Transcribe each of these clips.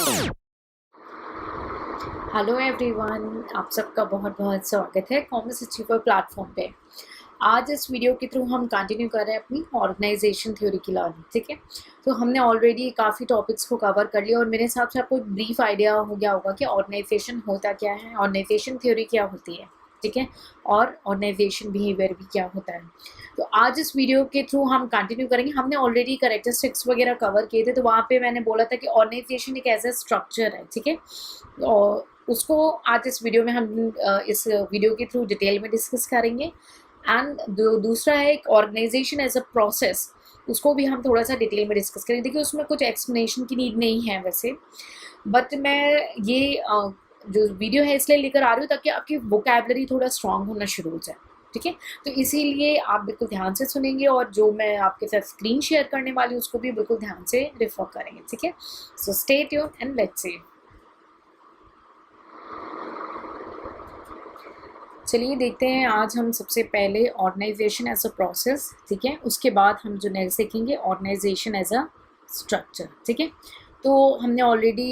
Hello everyone, आप सबका बहुत बहुत स्वागत है कॉमर्स अचीवर प्लेटफॉर्म पे। आज इस वीडियो के थ्रू हम कंटिन्यू कर रहे हैं अपनी ऑर्गेनाइजेशन थ्योरी की लर्निंग। ठीक है, तो हमने ऑलरेडी काफ़ी टॉपिक्स को कवर कर लिया और मेरे हिसाब से आपको एक ब्रीफ आइडिया हो गया होगा कि ऑर्गेनाइजेशन होता क्या है, ऑर्गेनाइजेशन थ्योरी क्या होती है, ठीक है, और ऑर्गेनाइजेशन बिहेवियर भी क्या होता है। तो आज इस वीडियो के थ्रू हम कंटिन्यू करेंगे। हमने ऑलरेडी कैरेक्टरिस्टिक्स वगैरह कवर किए थे, तो वहाँ पे मैंने बोला था कि ऑर्गेनाइजेशन एक एज ए स्ट्रक्चर है, ठीक है, और उसको आज इस वीडियो में हम इस वीडियो के थ्रू डिटेल में डिस्कस करेंगे। एंड दूसरा है एक ऑर्गेनाइजेशन एज अ प्रोसेस, उसको भी हम थोड़ा सा डिटेल में डिस्कस करेंगे। देखिए उसमें कुछ एक्सप्लेनेशन की नीड नहीं है वैसे, बट मैं ये जो वीडियो है इसलिए लेकर आ रही हूँ ताकि आपकी वोकैबलरी थोड़ा स्ट्रांग होना शुरू हो जाए। ठीक है, तो इसीलिए आप बिल्कुल ध्यान से सुनेंगे और जो मैं आपके साथ स्क्रीन शेयर करने वाली हूँ उसको भी बिल्कुल ध्यान से रेफर करेंगे। ठीक है, so stay tuned and let's see. चलिए देखते हैं आज हम सबसे पहले ऑर्गेनाइजेशन एज अ प्रोसेस, ठीक है, उसके बाद हम जो नेक्स्ट सीखेंगे ऑर्गेनाइजेशन एज अ स्ट्रक्चर। ठीक है, तो हमने ऑलरेडी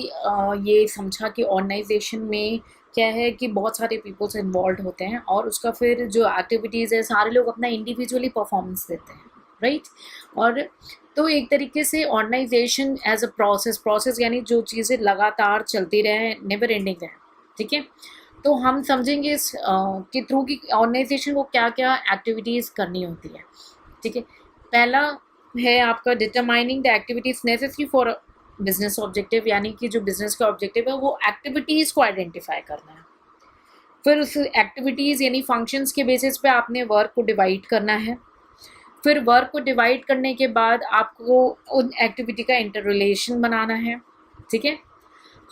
ये समझा कि ऑर्गेनाइजेशन में क्या है कि बहुत सारे पीपल्स इन्वॉल्व होते हैं और उसका फिर जो एक्टिविटीज़ है सारे लोग अपना इंडिविजुअली परफॉर्मेंस देते हैं, राइट। और तो एक तरीके से ऑर्गेनाइजेशन एज अ प्रोसेस यानी जो चीज़ें लगातार चलती रहें, नेवर एंडिंग रहें। ठीक है, तो हम समझेंगे इस के थ्रू कि ऑर्गेनाइजेशन को क्या क्या एक्टिविटीज़ करनी होती है। ठीक है, पहला है आपका determining the activities necessary for business objective, यानी कि जो बिजनेस का ऑब्जेक्टिव है वो एक्टिविटीज़ को आइडेंटिफाई करना है। फिर उस एक्टिविटीज़ यानी फंक्शंस के बेसिस पे आपने वर्क को डिवाइड करना है। फिर वर्क को डिवाइड करने के बाद आपको उन एक्टिविटी का इंटर रिलेशन बनाना है। ठीक है,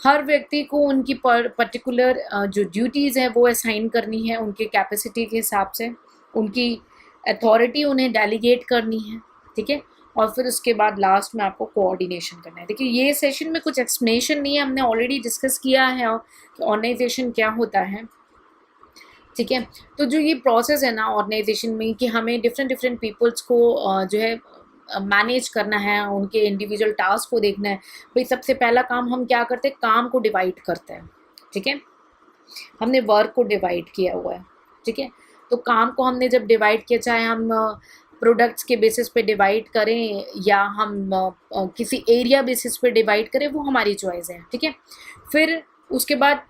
हर व्यक्ति को उनकी पर्टिकुलर जो ड्यूटीज़ हैं वो असाइन करनी है उनके कैपेसिटी के हिसाब से, उनकी अथॉरिटी उन्हें डेलीगेट करनी है। ठीक है, और फिर उसके बाद लास्ट में आपको कोऑर्डिनेशन करना है। देखिए ये सेशन में कुछ एक्सप्लेनेशन नहीं है, हमने ऑलरेडी डिस्कस किया है कि ऑर्गेनाइजेशन क्या होता है। ठीक है, तो जो ये प्रोसेस है ना ऑर्गेनाइजेशन में कि हमें डिफरेंट डिफरेंट पीपल्स को जो है मैनेज करना है, उनके इंडिविजुअल टास्क को देखना है। भाई सबसे पहला काम हम क्या करते हैं, काम को डिवाइड करते हैं। ठीक है, हमने वर्क को डिवाइड किया हुआ है। ठीक है, तो काम को हमने जब डिवाइड किया, चाहे हम प्रोडक्ट्स के बेसिस पे डिवाइड करें या हम किसी एरिया बेसिस पे डिवाइड करें, वो हमारी चॉइस है। ठीक है, फिर उसके बाद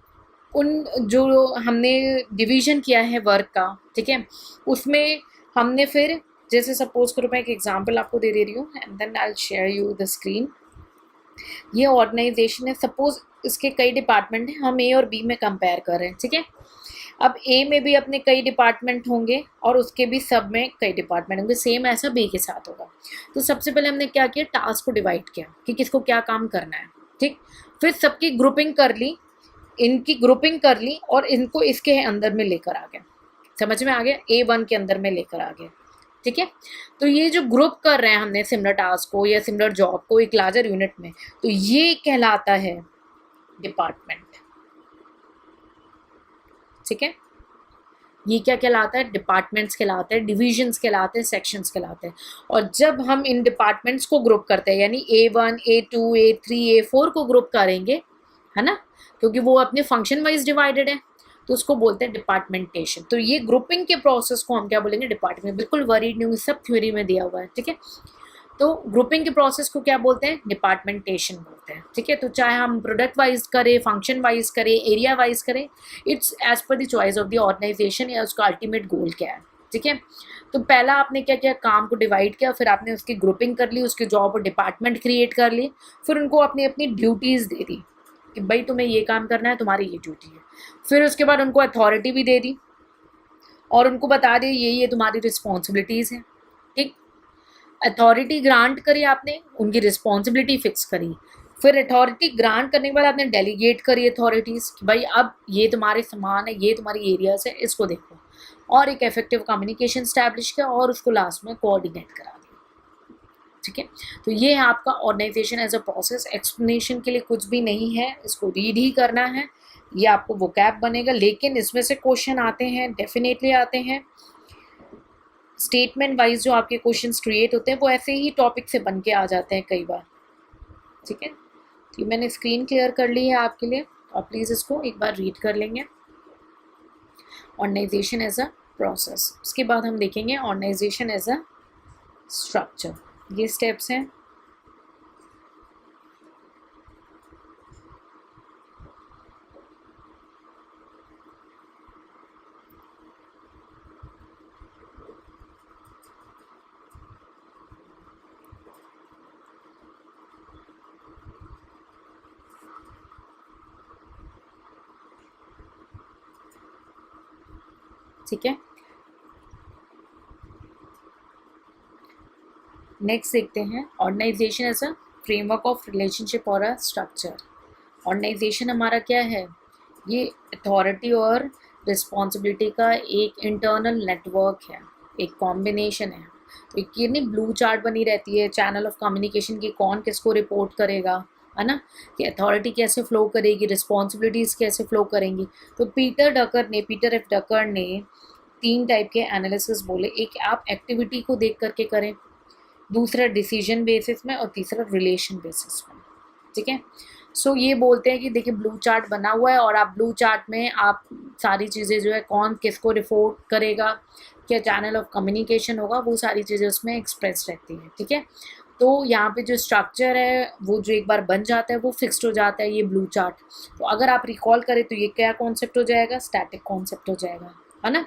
उन जो हमने डिवीजन किया है वर्क का, ठीक है, उसमें हमने फिर जैसे सपोज करो मैं एक एग्जांपल आपको दे रही हूँ and then I will share you the screen. ये ऑर्गेनाइजेशन है, सपोज इसके कई डिपार्टमेंट हैं, हम ए और बी में कंपेयर कर रहे हैं। ठीक है, अब ए में भी अपने कई डिपार्टमेंट होंगे और उसके भी सब में कई डिपार्टमेंट होंगे, सेम ऐसा बी के साथ होगा। तो सबसे पहले हमने क्या किया, टास्क को डिवाइड किया कि किसको क्या काम करना है। ठीक, फिर सबकी ग्रुपिंग कर ली, इनकी ग्रुपिंग कर ली और इनको इसके अंदर में लेकर आ गए। समझ में आ गया, A1 के अंदर में लेकर आ गए। ठीक है, तो ये जो ग्रुप कर रहे हैं हमने सिमिलर टास्क को या सिमिलर जॉब को एक लार्जर यूनिट में, तो ये कहलाता है डिपार्टमेंट। ठीक है, ये क्या कहलाता है, डिपार्टमेंट्स कहलाते हैं, डिविजन्स कहलाते हैं, सेक्शंस कहलाते हैं। और जब हम इन डिपार्टमेंट्स को ग्रुप करते हैं यानी A1 A2 A3 A4 को ग्रुप करेंगे, है ना, क्योंकि वो अपने फंक्शन वाइज डिवाइडेड है, तो उसको बोलते हैं डिपार्टमेंटेशन। तो ये ग्रुपिंग के प्रोसेस को हम क्या बोलेंगे, डिपार्टमेंट। बिल्कुल वरीड नहीं, सब थ्योरी में दिया हुआ है। ठीक है, तो ग्रुपिंग के प्रोसेस को क्या बोलते हैं, डिपार्टमेंटेशन बोलते हैं। ठीक है, तो चाहे हम प्रोडक्ट वाइज करें, फंक्शन वाइज करें, एरिया वाइज करें, it's as per the choice of the organisation या उसका अल्टीमेट गोल क्या है। ठीक है, तो पहला आपने क्या किया, काम को डिवाइड किया, फिर आपने उसकी ग्रुपिंग कर ली, उसकी जॉब और डिपार्टमेंट क्रिएट कर ली, फिर उनको अपनी अपनी ड्यूटीज़ दे दी कि भाई तुम्हें ये काम करना है, तुम्हारी ये ड्यूटी है। फिर उसके बाद उनको अथॉरिटी भी दे दी और उनको बता दी ये तुम्हारी रिस्पॉन्सिबिलिटीज़ हैं। ठीक, अथॉरिटी ग्रांट करी आपने, उनकी रिस्पॉन्सिबिलिटी फिक्स करी, फिर अथॉरिटी ग्रांट करने के बाद आपने डेलीगेट करी अथॉरिटीज़ कि भाई अब ये तुम्हारे सामान है, ये तुम्हारी एरियाज है, इसको देखो, और एक इफेक्टिव कम्युनिकेशन स्टैब्लिश किया और उसको लास्ट में कोऑर्डिनेट करा दिया। ठीक है, तो ये है आपका organisation as a process. Explanation के लिए कुछ भी नहीं है, इसको रीड ही करना है, ये आपको वोकैब बनेगा। लेकिन इसमें से क्वेश्चन आते हैं, डेफिनेटली आते हैं। स्टेटमेंट वाइज जो आपके क्वेश्चंस क्रिएट होते हैं वो ऐसे ही टॉपिक से बन के आ जाते हैं कई बार। ठीक है, तो मैंने स्क्रीन क्लियर कर ली है आपके लिए, और प्लीज़ इसको एक बार रीड कर लेंगे। ऑर्गेनाइजेशन एज अ प्रोसेस, उसके बाद हम देखेंगे ऑर्गेनाइजेशन एज अ स्ट्रक्चर। ये स्टेप्स हैं। ठीक है, नेक्स्ट देखते हैं organisation as a framework of relationship और अ स्ट्रक्चर। ऑर्गेनाइजेशन हमारा क्या है, ये अथॉरिटी और रिस्पॉन्सिबिलिटी का एक इंटरनल नेटवर्क है, एक कॉम्बिनेशन है। तो ये नहीं ब्लू चार्ट बनी रहती है चैनल ऑफ कम्युनिकेशन की, कौन किसको रिपोर्ट करेगा, है ना, कि अथॉरिटी कैसे फ्लो करेगी, रिस्पॉन्सिबिलिटीज़ कैसे फ्लो करेंगी। तो पीटर एफ डकर ने 3 टाइप के एनालिसिस बोले, एक आप एक्टिविटी को देख करके करें, दूसरा डिसीजन बेसिस में, और तीसरा रिलेशन बेसिस में। ठीक है, सो ये बोलते हैं कि देखिए ब्लू चार्ट बना हुआ है, और आप ब्लू चार्ट में आप सारी चीज़ें जो है, कौन किसको रिपोर्ट करेगा, क्या चैनल ऑफ कम्युनिकेशन होगा, वो सारी चीज़ें उसमें एक्सप्रेस रहती हैं। ठीक है, तो यहाँ पे जो स्ट्रक्चर है वो जो एक बार बन जाता है वो फिक्स्ड हो जाता है, ये ब्लू चार्ट। तो अगर आप रिकॉल करें तो ये क्या कॉन्सेप्ट हो जाएगा, स्टैटिक कॉन्सेप्ट हो जाएगा, है ना।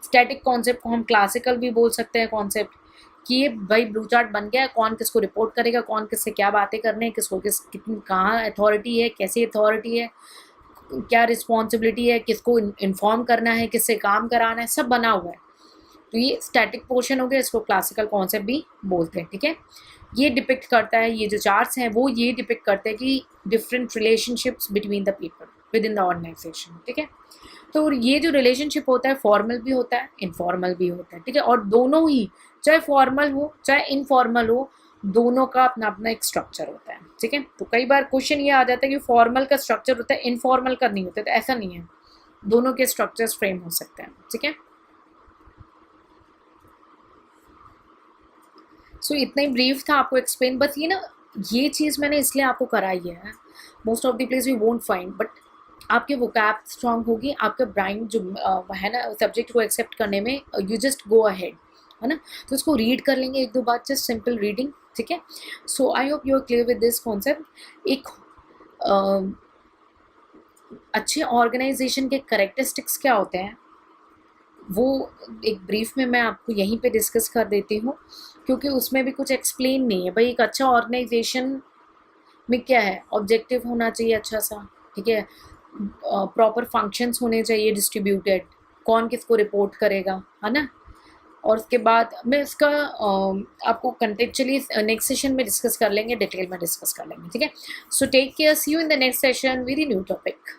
स्टैटिक कॉन्सेप्ट को हम क्लासिकल भी बोल सकते हैं कॉन्सेप्ट, कि ये भाई ब्लू चार्ट बन गया, कौन किसको रिपोर्ट करेगा, कौन किससे क्या बातें करने हैं, किसको किस कितनी कहाँ अथॉरिटी है, कैसी अथॉरिटी है, क्या रिस्पॉन्सिबिलिटी है, किसको इन्फॉर्म करना है, किससे काम कराना है, सब बना हुआ है। तो ये स्टैटिक पोर्शन हो गया, इसको क्लासिकल कॉन्सेप्ट भी बोलते हैं। ठीक है, ये डिपिक्ट करता है, ये जो चार्ट्स हैं वो ये डिपिक्ट करते हैं कि different relationships between the people within the organisation. ठीक है, तो ये जो रिलेशनशिप होता है फॉर्मल भी होता है, इनफॉर्मल भी होता है। ठीक है, और दोनों ही, चाहे फॉर्मल हो चाहे इनफॉर्मल हो, दोनों का अपना अपना एक स्ट्रक्चर होता है। ठीक है, तो कई बार क्वेश्चन ये आ जाता है कि फॉर्मल का स्ट्रक्चर होता है, इनफॉर्मल का नहीं होता, तो ऐसा नहीं है, दोनों के स्ट्रक्चर्स फ्रेम हो सकते हैं। ठीक है, सो इतना ही ब्रीफ था आपको एक्सप्लेन, बस ये ना, ये चीज़ मैंने इसलिए आपको कराई है, most of the place we won't find, but आपके वोकैब स्ट्रांग होगी, आपका ब्राइन जो है ना सब्जेक्ट को एक्सेप्ट करने में, यू जस्ट गो अहेड, है ना। तो उसको रीड कर लेंगे 1-2 बार, जस्ट सिंपल रीडिंग। ठीक है, so I hope you are clear with this concept. एक अच्छे ऑर्गेनाइजेशन के करेक्टरिस्टिक्स क्या होते हैं वो एक ब्रीफ में मैं आपको यहीं पे डिस्कस कर देती हूँ, क्योंकि उसमें भी कुछ एक्सप्लेन नहीं है। भाई एक अच्छा ऑर्गेनाइजेशन में क्या है, ऑब्जेक्टिव होना चाहिए अच्छा सा, ठीक है, प्रॉपर फंक्शंस होने चाहिए डिस्ट्रीब्यूटेड, कौन किसको रिपोर्ट करेगा, है ना। और उसके बाद मैं इसका आपको कंटेक्चुअली नेक्स्ट सेशन में डिस्कस कर लेंगे, डिटेल में डिस्कस कर लेंगे। ठीक है, so take care, see you in the next session with new topic.